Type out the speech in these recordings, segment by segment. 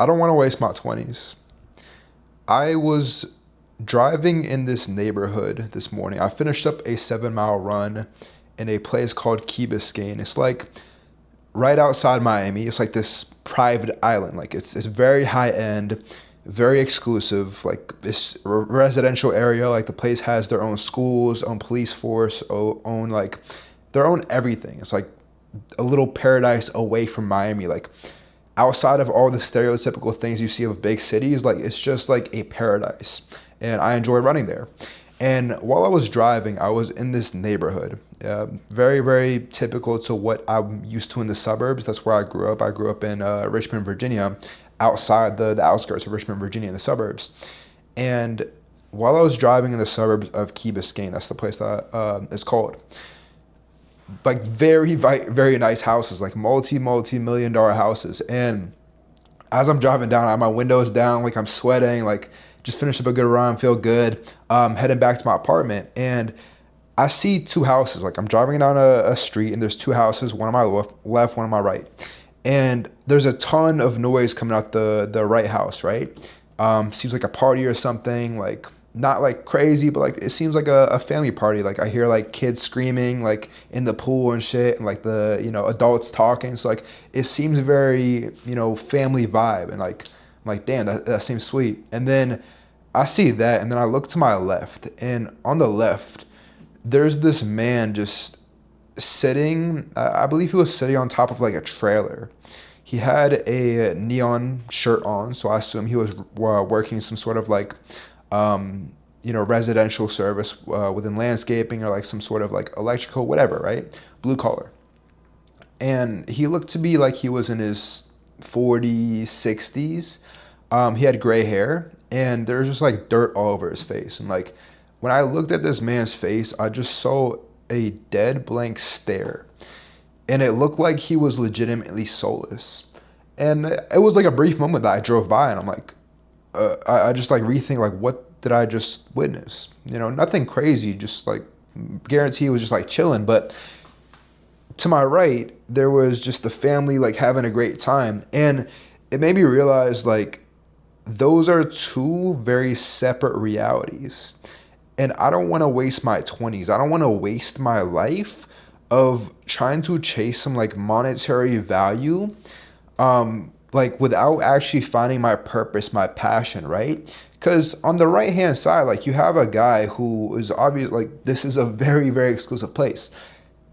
I don't want to waste my 20s. I was driving in this neighborhood this morning. I finished up a 7 mile run in a place called Key Biscayne. It's like right outside Miami. It's like this private island. Like it's very high end, very exclusive. Like this residential area. Like the place has their own schools, own police force, own like their own everything. It's like a little paradise away from Miami. Like outside of all the stereotypical things you see of big cities, like it's just like a paradise. And I enjoy running there. And while I was driving, I was in this neighborhood, very, very typical to what I'm used to in the suburbs. That's where I grew up. I grew up in Richmond, Virginia, outside the outskirts of Richmond, Virginia, in the suburbs. And while I was driving in the suburbs of Key Biscayne, that's the place that it's called, like very, very nice houses, like multi-million dollar houses. And as I'm driving down, I have my windows down, like I'm sweating, like just finished up a good run, feel good, heading back to my apartment. And I see two houses. Like I'm driving down a street and there's two houses, one on my left, one on my right. And there's a ton of noise coming out the right house, right? Seems like a party or something, like not like crazy, but like it seems like a family party. Like I hear like kids screaming like in the pool and shit, and like the adults talking. So like it seems very family vibe, and like I'm like, damn, that seems sweet. And then I see that, and then I look to my left, and on the left there's this man just sitting. I believe he was sitting on top of like a trailer. He had a neon shirt on, so I assume he was working some sort of like residential service within landscaping, or like some sort of like electrical, whatever, right? Blue collar. And he looked to be like he was in his 40s, 60s. He had gray hair, and there's just like dirt all over his face. And like when I looked at this man's face, I just saw a dead blank stare. And it looked like he was legitimately soulless. And it was like a brief moment that I drove by, and I'm like, I just like rethink like, what did I just witness? Nothing crazy, just like guarantee it was just like chilling. But to my right, there was just the family like having a great time. And it made me realize like those are two very separate realities. And I don't want to waste my 20s. I don't want to waste my life of trying to chase some like monetary value, like without actually finding my purpose, my passion, right? Because on the right hand side, like you have a guy who is obvious, like this is a very, very exclusive place,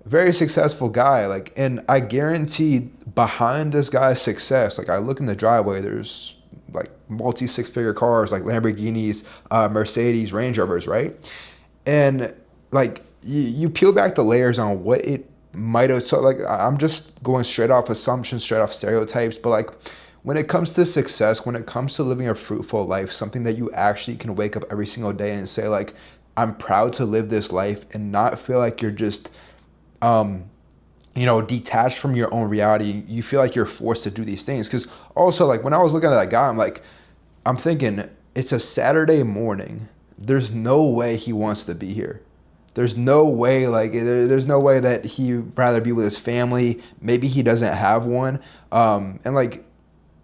very successful guy, like, and I guarantee behind this guy's success, like I look in the driveway, there's like multi six-figure cars, like Lamborghinis, Mercedes, Range Rovers, right? And like you peel back the layers on what it might have. So like I'm just going straight off assumptions, straight off stereotypes. But like when it comes to success, when it comes to living a fruitful life, something that you actually can wake up every single day and say like, I'm proud to live this life, and not feel like you're just detached from your own reality. You feel like you're forced to do these things. Because also, like, when I was looking at that guy, I'm thinking, it's a Saturday morning. There's no way he wants to be here. There's no way, like, there's no way that he'd rather be with his family. Maybe he doesn't have one. And, like,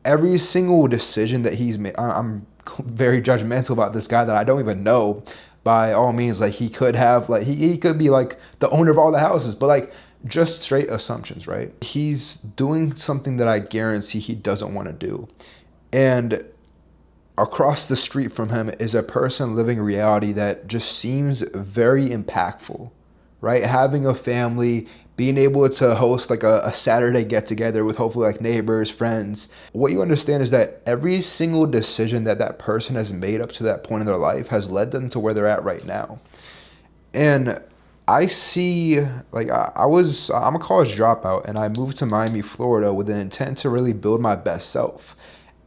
every single decision that he's made, I'm very judgmental about this guy that I don't even know. By all means, like, he could have, like, he could be, like, the owner of all the houses. But, like, just straight assumptions, right? He's doing something that I guarantee he doesn't want to do. And across the street from him is a person living a reality that just seems very impactful, right? Having a family, being able to host like a Saturday get together with hopefully like neighbors, friends. What you understand is that every single decision that person has made up to that point in their life has led them to where they're at right now. And I see, like, I'm a college dropout, and I moved to Miami, Florida with an intent to really build my best self.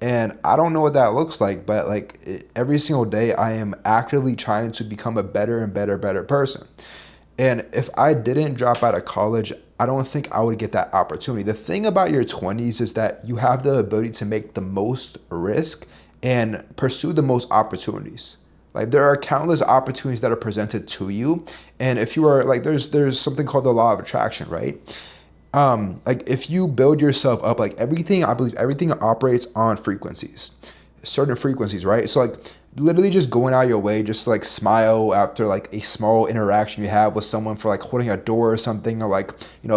And I don't know what that looks like, but like every single day I am actively trying to become a better and better person. And if I didn't drop out of college, I don't think I would get that opportunity. The thing about your 20s is that you have the ability to make the most risk and pursue the most opportunities. Like there are countless opportunities that are presented to you. And if you are like, there's something called the law of attraction, right? Like if you build yourself up, like everything, I believe everything operates on frequencies, certain frequencies, right? So like literally just going out of your way, just to, like smile after like a small interaction you have with someone for like holding a door or something, or like,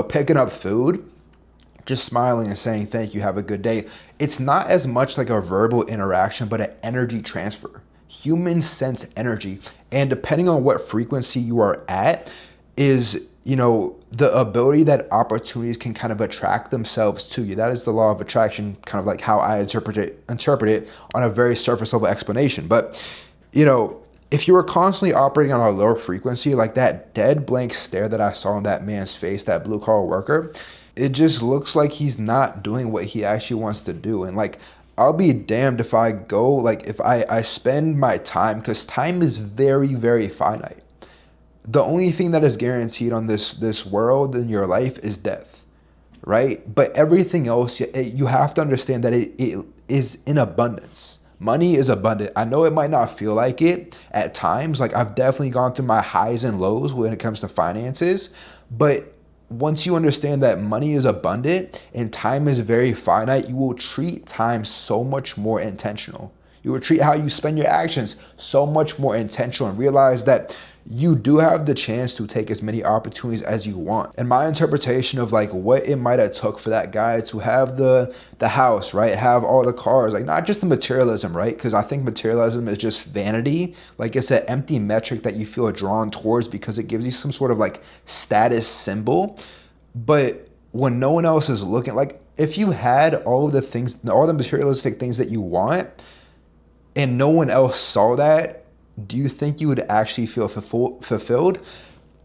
picking up food, just smiling and saying thank you, have a good day. It's not as much like a verbal interaction, but an energy transfer. Humans sense energy, and depending on what frequency you are at is, the ability that opportunities can kind of attract themselves to you. That is the law of attraction, kind of like how I interpret it on a very surface level explanation. But, if you were constantly operating on a lower frequency, like that dead blank stare that I saw on that man's face, that blue collar worker, it just looks like he's not doing what he actually wants to do. And like, I'll be damned if I go, like if I spend my time, because time is very, very finite. The only thing that is guaranteed on this world in your life is death, right? But everything else, you have to understand that it is in abundance. Money is abundant. I know it might not feel like it at times. Like I've definitely gone through my highs and lows when it comes to finances, but once you understand that money is abundant and time is very finite, you will treat time so much more intentional. You will treat how you spend your actions so much more intentional, and realize that you do have the chance to take as many opportunities as you want. And my interpretation of like what it might have took for that guy to have the house, right? Have all the cars, like not just the materialism, right? Because I think materialism is just vanity. Like it's an empty metric that you feel drawn towards because it gives you some sort of like status symbol. But when no one else is looking, like if you had all of the things, all the materialistic things that you want, and no one else saw that, do you think you would actually feel fulfilled?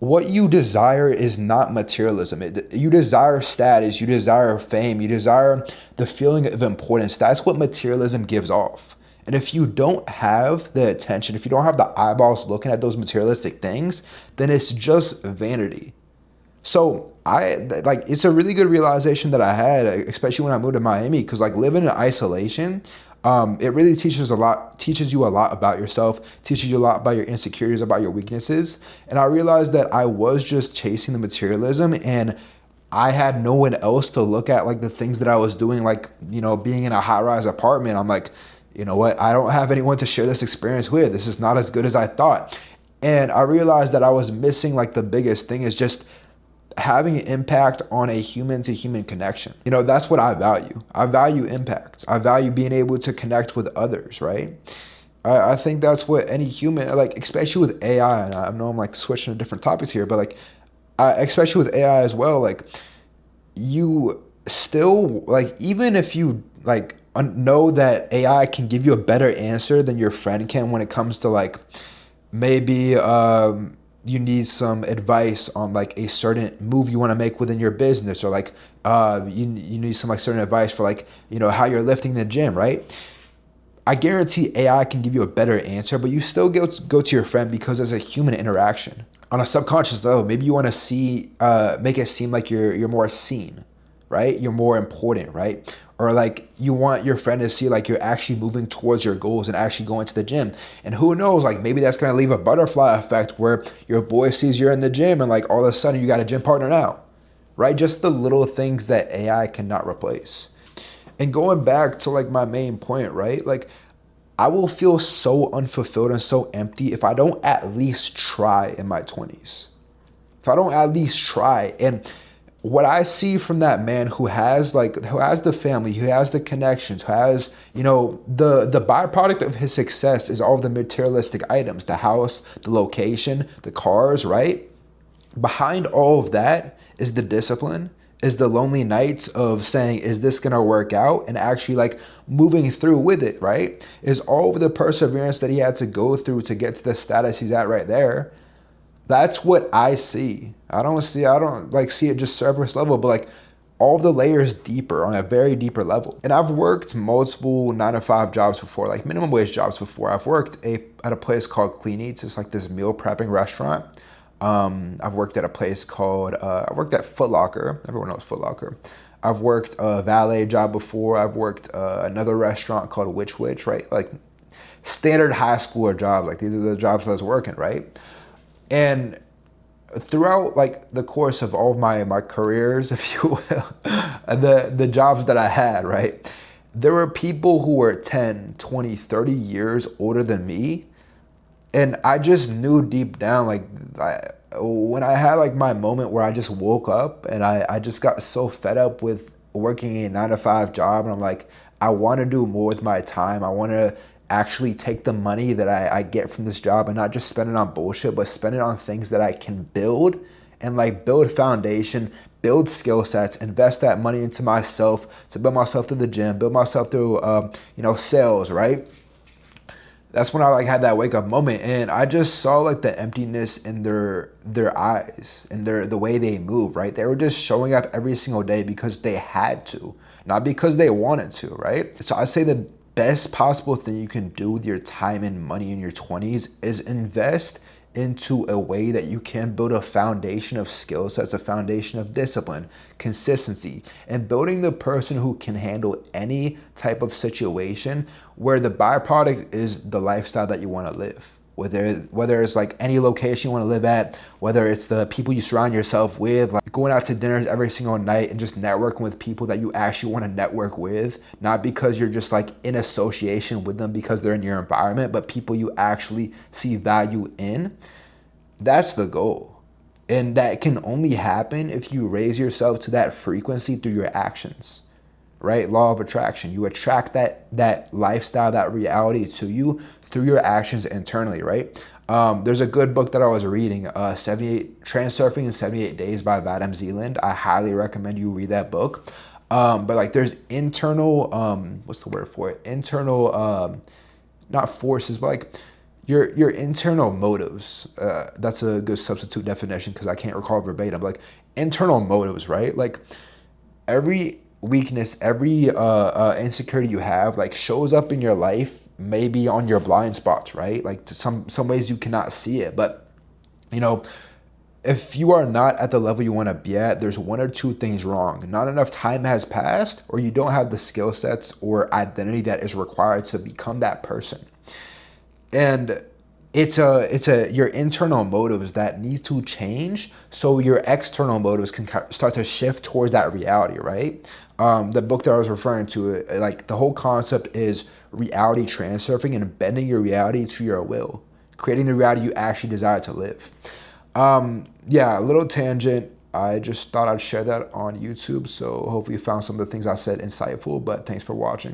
What you desire is not materialism. You desire status, you desire fame, you desire the feeling of importance. That's what materialism gives off. And if you don't have the attention, if you don't have the eyeballs looking at those materialistic things, then it's just vanity. So it's a really good realization that I had, especially when I moved to Miami, because like living in isolation, it really teaches you a lot about yourself, teaches you a lot about your insecurities, about your weaknesses. And I realized that I was just chasing the materialism, and I had no one else to look at like the things that I was doing, like, being in a high-rise apartment. I'm like, you know what? I don't have anyone to share this experience with. This is not as good as I thought. And I realized that I was missing like the biggest thing is just having an impact on a human to human connection. That's what I value. I value impact. I value being able to connect with others, right? I think that's what any human, like, especially with AI, and I know I'm like switching to different topics here, but like, especially with AI as well, like you still, like, even if you like know that AI can give you a better answer than your friend can when it comes to like, maybe, you need some advice on like a certain move you want to make within your business, or like you need some like certain advice for like how you're lifting the gym, right? I guarantee AI can give you a better answer, but you still go to your friend because there's a human interaction. On a subconscious level, maybe you want to make it seem like you're more seen, right? You're more important, right? Or like you want your friend to see like you're actually moving towards your goals and actually going to the gym. And who knows, like maybe that's going to leave a butterfly effect where your boy sees you're in the gym and like all of a sudden you got a gym partner now, right? Just the little things that AI cannot replace. And going back to like my main point, right? Like I will feel so unfulfilled and so empty if I don't at least try in my 20s. If I don't at least try. And what I see from that man who has the family, who has the connections, who has, the byproduct of his success is all of the materialistic items, the house, the location, the cars, right? Behind all of that is the discipline, is the lonely nights of saying, is this going to work out? And actually like moving through with it, right? Is all of the perseverance that he had to go through to get to the status he's at right there. That's what I see. I don't see it just surface level, but like all the layers deeper, on a very deeper level. And I've worked multiple 9-to-5 jobs before, like minimum wage jobs before. I've worked at a place called Clean Eats. It's like this meal prepping restaurant. I've worked at a place called, I worked at Foot Locker. Everyone knows Foot Locker. I've worked a valet job before. I've worked another restaurant called Which, right? Like standard high schooler jobs. Like these are the jobs that I was working, right? And throughout like the course of all of my careers, if you will, the jobs that I had, right? There were people who were 10, 20, 30 years older than me. And I just knew deep down, like, when I had like my moment where I just woke up and I just got so fed up with working a 9 to 5 job. And I'm like, I want to do more with my time. I want to actually take the money that I get from this job and not just spend it on bullshit, but spend it on things that I can build and like build foundation, build skill sets, invest that money into myself to build myself through the gym, build myself through, sales, right? That's when I like had that wake up moment, and I just saw like the emptiness in their eyes and the way they move, right? They were just showing up every single day because they had to, not because they wanted to, right? So I say the best possible thing you can do with your time and money in your 20s is invest into a way that you can build a foundation of skill sets, a foundation of discipline, consistency, and building the person who can handle any type of situation where the byproduct is the lifestyle that you want to live. Whether it's like any location you want to live at, whether it's the people you surround yourself with, like going out to dinners every single night and just networking with people that you actually want to network with, not because you're just like in association with them because they're in your environment, but people you actually see value in. That's the goal. And that can only happen if you raise yourself to that frequency through your actions, right? Law of attraction. You attract that lifestyle, that reality to you through your actions internally, right? There's a good book that I was reading, 78 Transurfing in 78 Days by Vadim Zealand. I highly recommend you read that book. But like there's internal, what's the word for it? Internal, not forces, but like your internal motives. That's a good substitute definition because I can't recall verbatim. Like internal motives, right? Like every weakness, every insecurity you have, like shows up in your life, maybe on your blind spots, right? Like to some ways you cannot see it, but you know, if you are not at the level you want to be at, there's one or two things wrong. Not enough time has passed, or you don't have the skill sets or identity that is required to become that person. And it's your internal motives that need to change so your external motives can start to shift towards that reality, right? The book that I was referring to, like the whole concept is reality transurfing and bending your reality to your will, creating the reality you actually desire to live. Yeah, a little tangent. I just thought I'd share that on YouTube, so hopefully you found some of the things I said insightful, but thanks for watching.